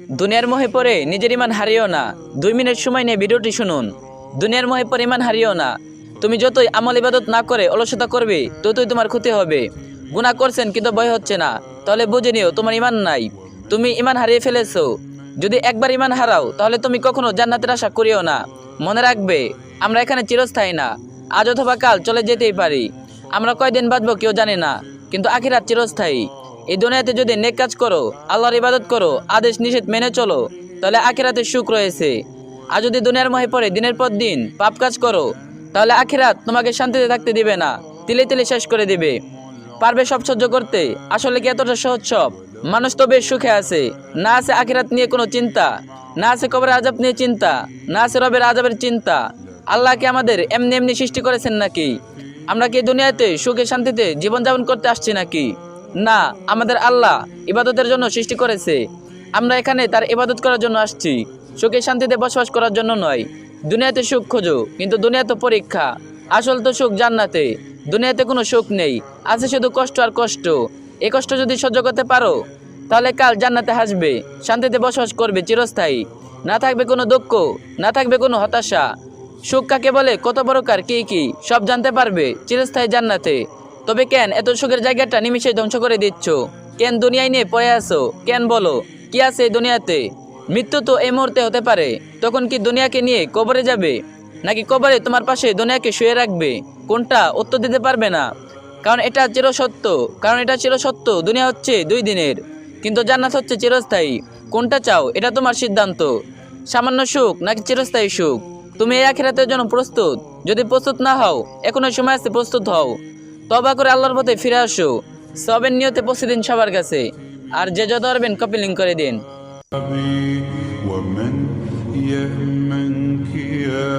দুনিয়ার মোহে পড়ে নিজের ইমান হারিও না। 2 মিনিট সময় নিয়ে ভিডিওটি শুনুন। দুনিয়ার মোহে পড়ে ইমান হারিও না। তুমি যতই আমল ইবাদত না করে অলসতা করবে, ততই তোমার ক্ষতি হবে। গুনাহ করছেন কিন্তু ভয় হচ্ছে না, তাহলে বুঝে নিও তোমার ইমান নাই, তুমি ইমান হারিয়ে ফেলেছো। যদি একবার ইমান হারাও, তাহলে তুমি কখনো জান্নাতের আশা করিও না। মনে রাখবে, আমরা এখানে চিরস্থায়ী না, আজ অথবা কাল চলে যেতেই পারি। আমরা কয়দিন বাঁচবো কেউ জানে না, কিন্তু আখিরাত চিরস্থায়ী। এই দুনিয়াতে যদি নেক কাজ করো, আল্লাহর ইবাদত করো, আদেশ নিষেধ মেনে চলো, তাহলে আখিরাতে সুখ রয়েছে। আর যদি দুনিয়ার মোহে পড়ে দিনের পর দিন পাপ কাজ করো, তাহলে আখিরাত তোমাকে শান্তিতে থাকতে দিবে না, তিলে তিলে শেষ করে দিবে। পারবে সব সহ্য করতে? আসলে কি এতটা সহজ সব? মানুষ তো বেশ সুখে আছে, না আছে আখিরাত নিয়ে কোনো চিন্তা, না আছে কবরের আযাব নিয়ে চিন্তা, না আছে রবের আযাবের চিন্তা। আল্লাহ কি আমাদের এমনি এমনি সৃষ্টি করেছেন নাকি? আমরা কি দুনিয়াতে সুখে শান্তিতে জীবনযাপন করতে আসছি নাকি? না, আমাদের আল্লাহ ইবাদতের জন্য সৃষ্টি করেছে। আমরা এখানে তার ইবাদত করার জন্য আসছি, সুখে শান্তিতে বসবাস করার জন্য নয়। দুনিয়াতে সুখ খোঁজো, কিন্তু দুনিয়া তো পরীক্ষা। আসল তো সুখ জান্নাতে। দুনিয়াতে কোনো সুখ নেই, আছে শুধু কষ্ট আর কষ্ট। এই কষ্ট যদি সহ্য করতে পারো, তাহলে কাল জান্নাতে হাসবে, শান্তিতে বসবাস করবে চিরস্থায়ী। না থাকবে কোনো দুঃখ, না থাকবে কোনো হতাশা। সুখ কাকে বলে, কত প্রকার, কি কি সব জানতে পারবে চিরস্থায়ী জান্নাতে। তবে কেন এত সুখের জায়গাটা নিমিষে ধ্বংস করে দিচ্ছ? কেন দুনিয়ায় নিয়ে পড়ে আসো? কেন বলো, কি আছে এই দুনিয়াতে? মৃত্যু তো এই মুহূর্তে হতে পারে, তখন কি দুনিয়াকে নিয়ে কবরে যাবে, নাকি কবরে তোমার পাশে দুনিয়াকে শুয়ে রাখবে? কোনটা উত্তর দিতে পারবে না, কারণ এটা চিরসত্য। দুনিয়া হচ্ছে 2 দিনের, কিন্তু জান্নাত হচ্ছে চিরস্থায়ী। কোনটা চাও, এটা তোমার সিদ্ধান্ত। সামান্য সুখ নাকি চিরস্থায়ী সুখ? তুমি এই আখিরাতের জন্য প্রস্তুত? যদি প্রস্তুত না হও, এখনো সময় আছে, প্রস্তুত হও। তওবা করে আল্লাহর পথে ফিরে আসো। সবের নিয়তে পৌঁছে দিন সবার কাছে। আর যে যত পারবেন কপি লিঙ্ক করে দিন। ومن يهمنك يا